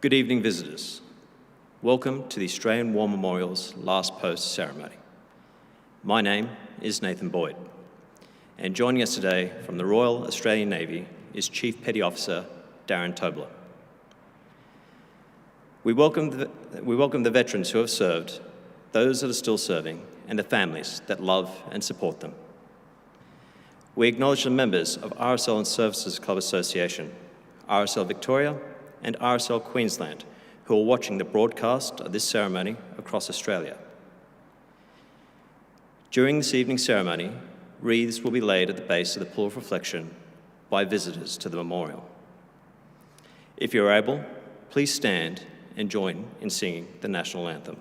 Good evening, visitors. Welcome to the Australian War Memorial's Last Post ceremony. My name is Nathan Boyd, and joining us today from the Royal Australian Navy is Chief Petty Officer Darren Tobler. We welcome the veterans who have served, those that are still serving, and the families that love and support them. We acknowledge the members of RSL Services Clubs Association, RSL Victoria, and RSL Queensland, who are watching the broadcast of this ceremony across Australia. During this evening's ceremony, wreaths will be laid at the base of the pool of reflection by visitors to the memorial. If you're able, please stand and join in singing the national anthem.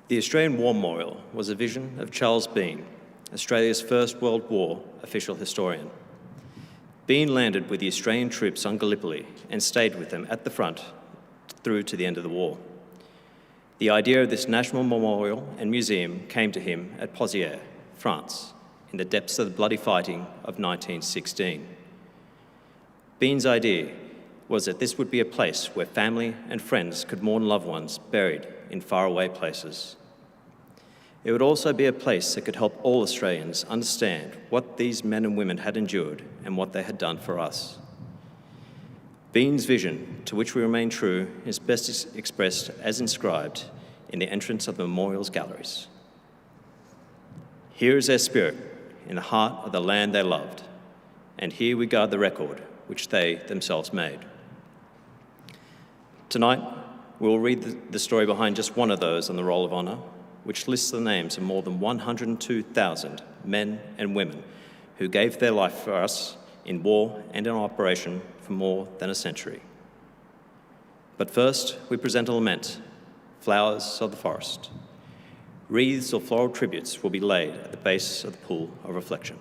The Australian War Memorial was a vision of Charles Bean, Australia's First World War official historian. Bean landed with the Australian troops on Gallipoli and stayed with them at the front through to the end of the war. The idea of this national memorial and museum came to him at Pozières, France, in the depths of the bloody fighting of 1916. Bean's idea was that this would be a place where family and friends could mourn loved ones buried in faraway places. It would also be a place that could help all Australians understand what these men and women had endured and what they had done for us. Bean's vision, to which we remain true, is best expressed as inscribed in the entrance of the memorial's galleries. Here is their spirit, in the heart of the land they loved, and here we guard the record which they themselves made. Tonight, we will read the story behind just one of those on the Roll of Honour, which lists the names of more than 102,000 men and women who gave their life for us in war and in operation for more than a century. But first, we present a lament, Flowers of the Forest. Wreaths or floral tributes will be laid at the base of the pool of reflection.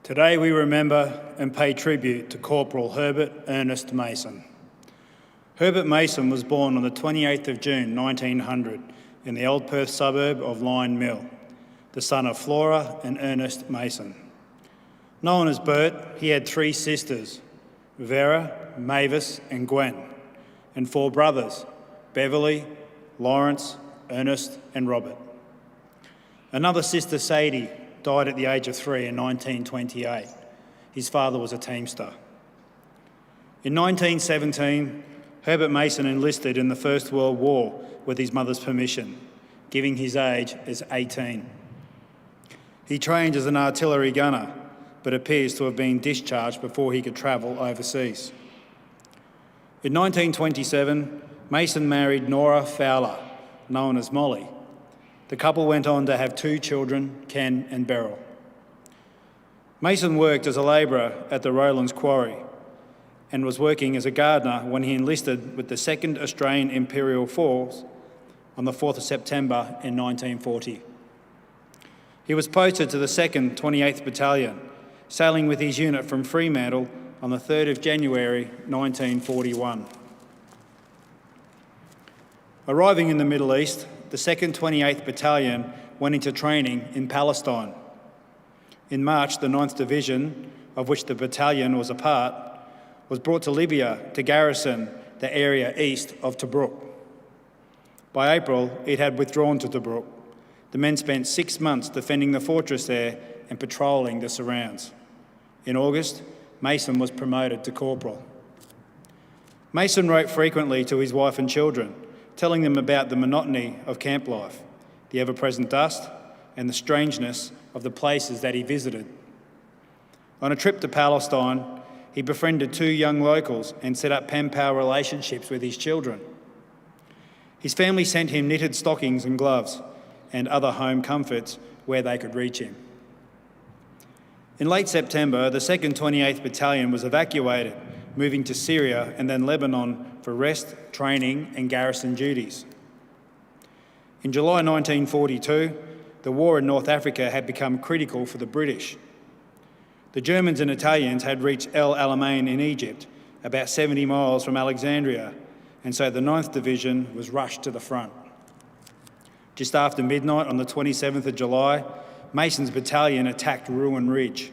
Today we remember and pay tribute to Corporal Herbert Ernest Mason. Herbert Mason was born on the 28th of June 1900 in the Old Perth suburb of Lyne Mill, the son of Flora and Ernest Mason. Known as Bert, he had 3 sisters, Vera, Mavis and Gwen, and 4 brothers, Beverly, Lawrence, Ernest and Robert. Another sister, Sadie, died at the age of 3 in 1928. His father was a Teamster. In 1917, Herbert Mason enlisted in the First World War with his mother's permission, giving his age as 18. He trained as an artillery gunner, but appears to have been discharged before he could travel overseas. In 1927, Mason married Nora Fowler, known as Molly. The couple went on to have 2 children, Ken and Beryl. Mason worked as a labourer at the Rowlands Quarry and was working as a gardener when he enlisted with the 2nd Australian Imperial Force on the 4th of September in 1940. He was posted to the 2nd 28th Battalion, sailing with his unit from Fremantle on the 3rd of January 1941. Arriving in the Middle East, the 2nd 28th Battalion went into training in Palestine. In March, the 9th Division, of which the battalion was a part, was brought to Libya to garrison the area east of Tobruk. By April, it had withdrawn to Tobruk. The men spent 6 months defending the fortress there and patrolling the surrounds. In August, Mason was promoted to corporal. Mason wrote frequently to his wife and children, telling them about the monotony of camp life, the ever-present dust, and the strangeness of the places that he visited. On a trip to Palestine, he befriended 2 young locals and set up pen-pal relationships with his children. His family sent him knitted stockings and gloves and other home comforts where they could reach him. In late September, the 2nd 28th Battalion was evacuated, moving to Syria and then Lebanon for rest, training and garrison duties. In July 1942, the war in North Africa had become critical for the British. The Germans and Italians had reached El Alamein in Egypt, about 70 miles from Alexandria, and so the 9th Division was rushed to the front. Just after midnight on the 27th of July, Mason's battalion attacked Ruin Ridge.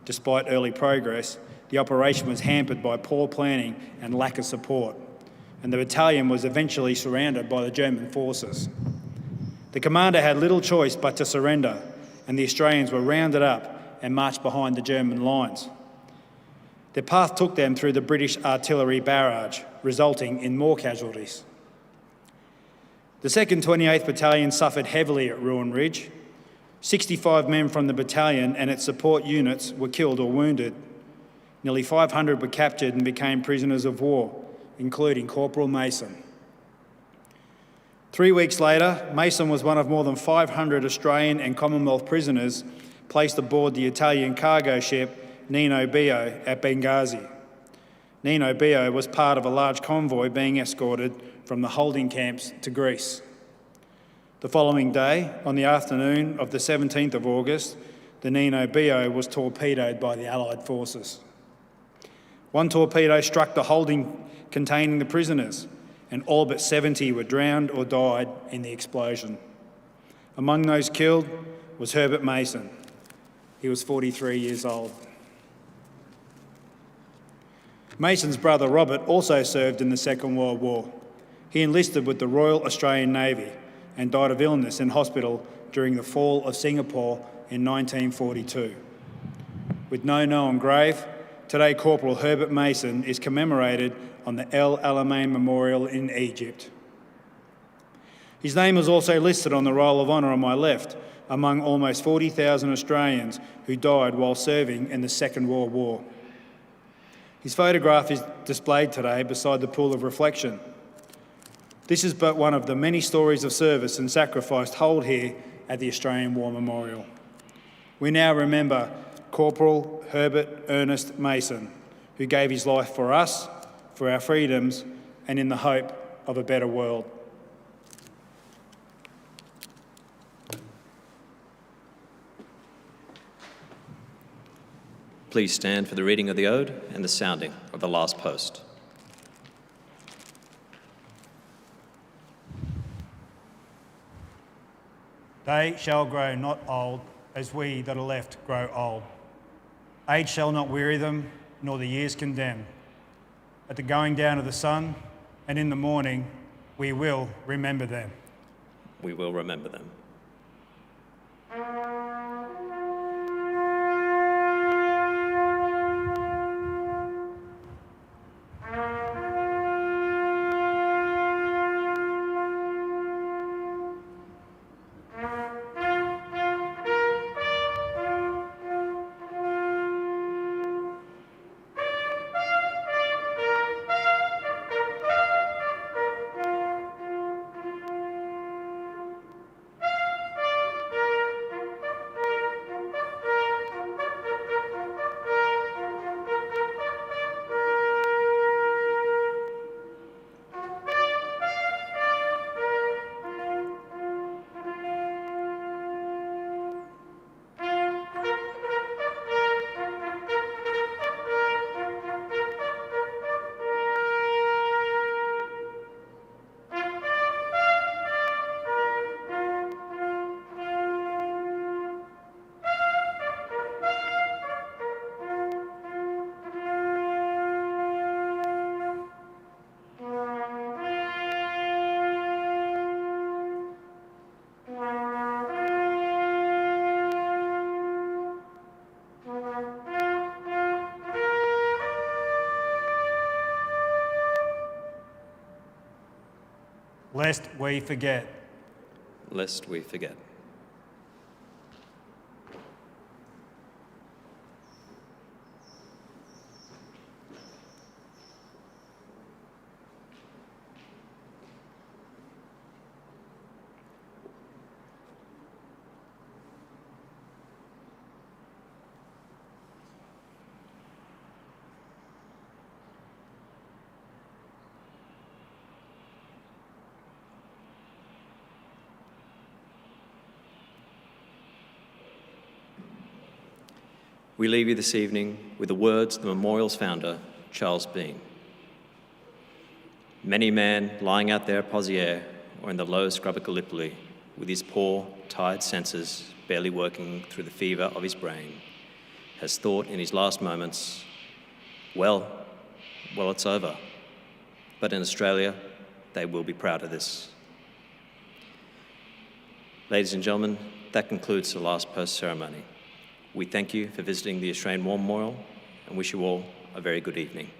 Despite early progress, the operation was hampered by poor planning and lack of support, and the battalion was eventually surrounded by the German forces. The commander had little choice but to surrender, and the Australians were rounded up and marched behind the German lines. Their path took them through the British artillery barrage, resulting in more casualties. The 2nd 28th Battalion suffered heavily at Ruin Ridge. 65 men from the battalion and its support units were killed or wounded. Nearly 500 were captured and became prisoners of war, including Corporal Mason. 3 weeks later, Mason was one of more than 500 Australian and Commonwealth prisoners placed aboard the Italian cargo ship Nino Bio at Benghazi. Nino Bio was part of a large convoy being escorted from the holding camps to Greece. The following day, on the afternoon of the 17th of August, the Nino Bio was torpedoed by the Allied forces. One torpedo struck the holding containing the prisoners, and all but 70 were drowned or died in the explosion. Among those killed was Herbert Mason. He was 43 years old. Mason's brother Robert also served in the Second World War. He enlisted with the Royal Australian Navy and died of illness in hospital during the fall of Singapore in 1942. With no known grave, today Corporal Herbert Mason is commemorated on the El Alamein Memorial in Egypt. His name was also listed on the Roll of Honour on my left, among almost 40,000 Australians who died while serving in the Second World War. His photograph is displayed today beside the pool of reflection. This is but one of the many stories of service and sacrifice told here at the Australian War Memorial. We now remember Corporal Herbert Ernest Mason, who gave his life for us, for our freedoms, and in the hope of a better world. Please stand for the reading of the Ode and the sounding of the last post. They shall grow not old, as we that are left grow old. Age shall not weary them, nor the years condemn. At the going down of the sun, and in the morning, we will remember them. We will remember them. Lest we forget. Lest we forget. We leave you this evening with the words of the memorial's founder, Charles Bean. Many a man lying out there at Poziere or in the low scrub at Gallipoli, with his poor, tired senses barely working through the fever of his brain, has thought in his last moments, well, it's over. But in Australia, they will be proud of this. Ladies and gentlemen, that concludes the last post ceremony. We thank you for visiting the Australian War Memorial and wish you all a very good evening.